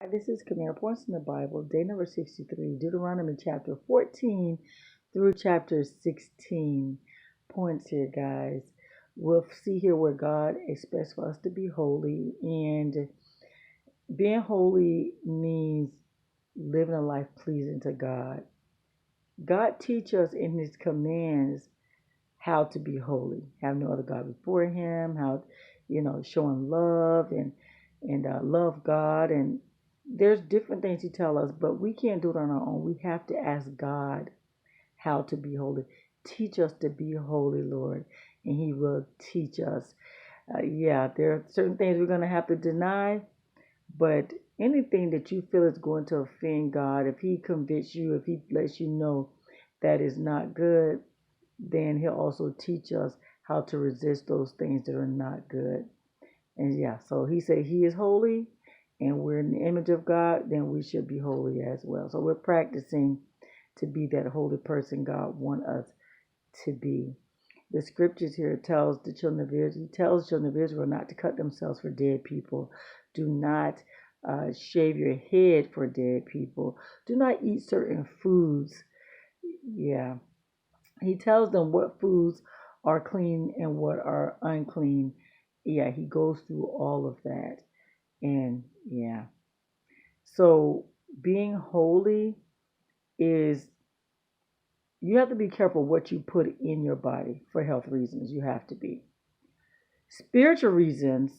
Hi, this is Kamera Points in the Bible, day number 63, Deuteronomy chapter 14 through chapter 16. Points here, guys. We'll see here where God expects for us to be holy, and being holy means living a life pleasing to God. God teaches us in His commands how to be holy, have no other God before Him, how showing love and love God, and there's different things He tells us, but we can't do it on our own. We have to ask God how to be holy. Teach us to be holy, Lord, and He will teach us. Yeah, there are certain things we're going to have to deny, but anything that you feel is going to offend God, if He convicts you, if He lets you know that is not good, then He'll also teach us how to resist those things that are not good. And yeah, so He said He is holy and we're in the image of God, then we should be holy as well. So we're practicing to be that holy person God wants us to be. The scriptures here tells the children of Israel, He tells the children of Israel not to cut themselves for dead people. Do not shave your head for dead people. Do not eat certain foods. Yeah, He tells them what foods are clean and what are unclean. Yeah, He goes through all of that. And yeah. So being holy is, you have to be careful what you put in your body for health reasons. You have to be. Spiritual reasons,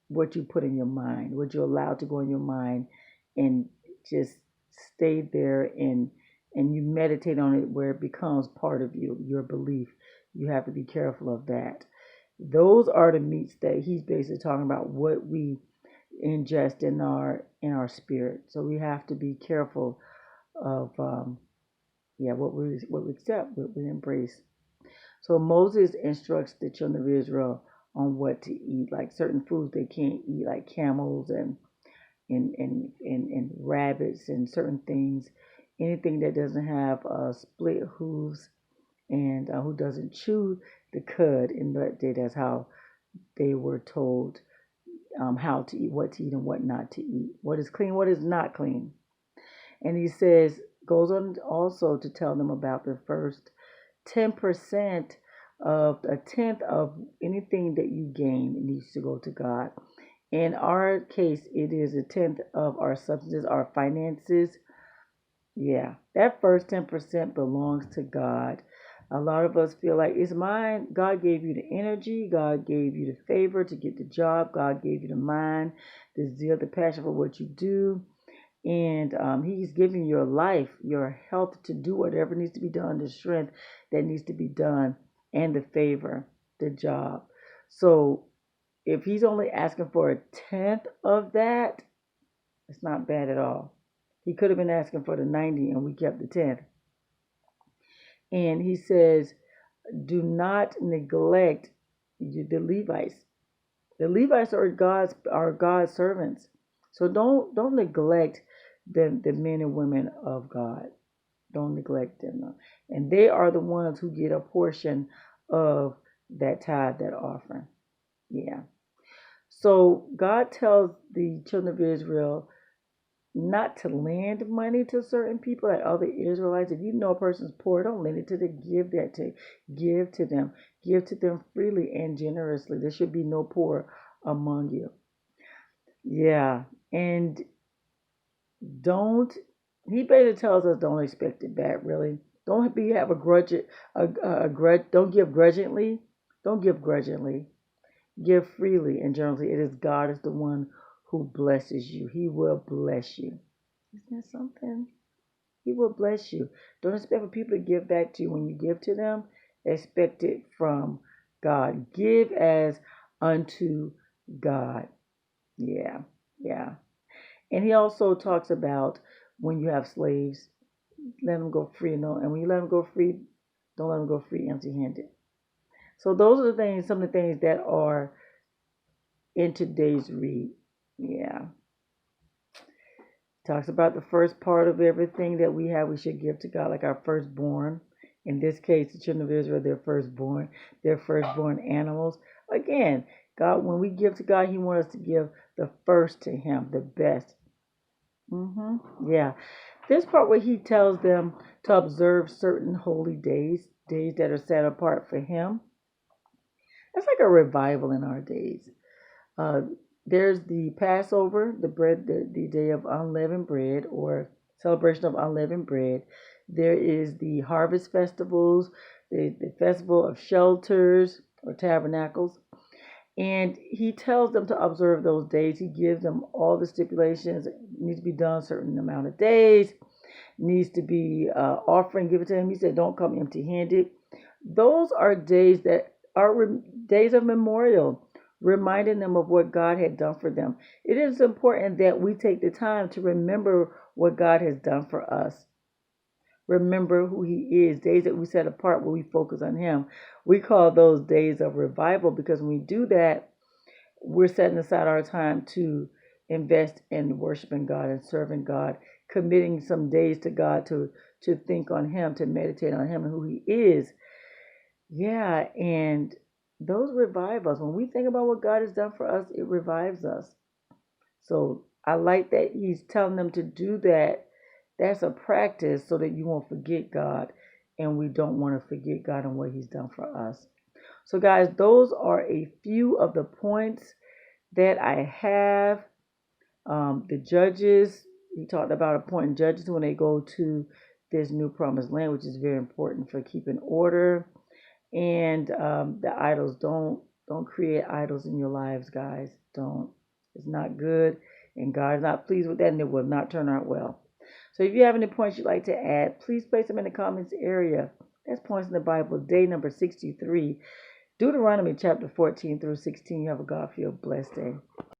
what you put in your mind, what you allow to go in your mind and just stay there, and you meditate on it where it becomes part of you, your belief. You have to be careful of that. Those are the meats that he's basically talking about, what we ingest in our spirit. So we have to be careful of what we accept, what we embrace. So Moses instructs the children of Israel on what to eat, like certain foods they can't eat, like camels and rabbits and certain things, anything that doesn't have split hooves and who doesn't chew the cud in that day. That's how they were told how to eat, what to eat, and what not to eat, what is clean, what is not clean. And he says, goes on also to tell them about the first 10% of a tenth of anything that you gain needs to go to God. In our case, it is a tenth of our substances, our finances. Yeah, that first 10% belongs to God. A lot of us feel like it's mine. God gave you the energy. God gave you the favor to get the job. God gave you the mind, the zeal, the passion for what you do. And He's giving your life, your health to do whatever needs to be done, the strength that needs to be done, and the favor, the job. So if He's only asking for a tenth of that, it's not bad at all. He could have been asking for the 90 and we kept the 10th. And He says, do not neglect the Levites. The Levites are God's servants. So don't neglect the men and women of God. Don't neglect them. And they are the ones who get a portion of that tithe, that offering. Yeah. So God tells the children of Israel not to lend money to certain people like other Israelites. If you know a person's poor, don't lend it to them. Give to them. Give to them freely and generously. There should be no poor among you. Yeah. And don't, he basically tells us don't expect it back, really. Don't be have a grudge, a grudge. Don't give grudgingly. Don't give grudgingly. Give freely and generously. It is God is the one who blesses you. He will bless you. Isn't that something? He will bless you. Don't expect for people to give back to you when you give to them. Expect it from God. Give as unto God. Yeah, yeah. And he also talks about when you have slaves, let them go free. No, and when you let them go free, don't let them go free empty-handed. So those are the things, some of the things that are in today's read. Yeah. Talks about the first part of everything that we have, we should give to God, like our firstborn. In this case, the children of Israel, their firstborn animals. Again, God, when we give to God, He wants us to give the first to Him, the best. Yeah. This part where he tells them to observe certain holy days, days that are set apart for him. That's like a revival in our days. Uh, there's the Passover, the day of unleavened bread, or celebration of unleavened bread. There is the harvest festivals, the festival of shelters or tabernacles. And he tells them to observe those days. He gives them all the stipulations. It needs to be done a certain amount of days. Needs to be offering given to him. He said, "Don't come empty-handed." Those are days that are days of memorial, reminding them of what God had done for them. It is important that we take the time to remember what God has done for us. Remember who He is. Days that we set apart where we focus on Him. We call those days of revival because when we do that, we're setting aside our time to invest in worshiping God and serving God, committing some days to God to think on Him, to meditate on Him and who He is. Yeah, and those revive us. When we think about what God has done for us, it revives us. So I like that He's telling them to do that. That's a practice so that you won't forget God, and we don't want to forget God and what He's done for us. So, guys, those are a few of the points that I have. The judges, he talked about appointing judges when they go to this new promised land, which is very important for keeping order. And the idols, don't create idols in your lives, guys. Don't. It's not good, and God is not pleased with that, and it will not turn out well. So if you have any points you'd like to add, please place them in the comments area. That's Points in the Bible, day number 63, Deuteronomy chapter 14 through 16. You have a God-filled blessed day.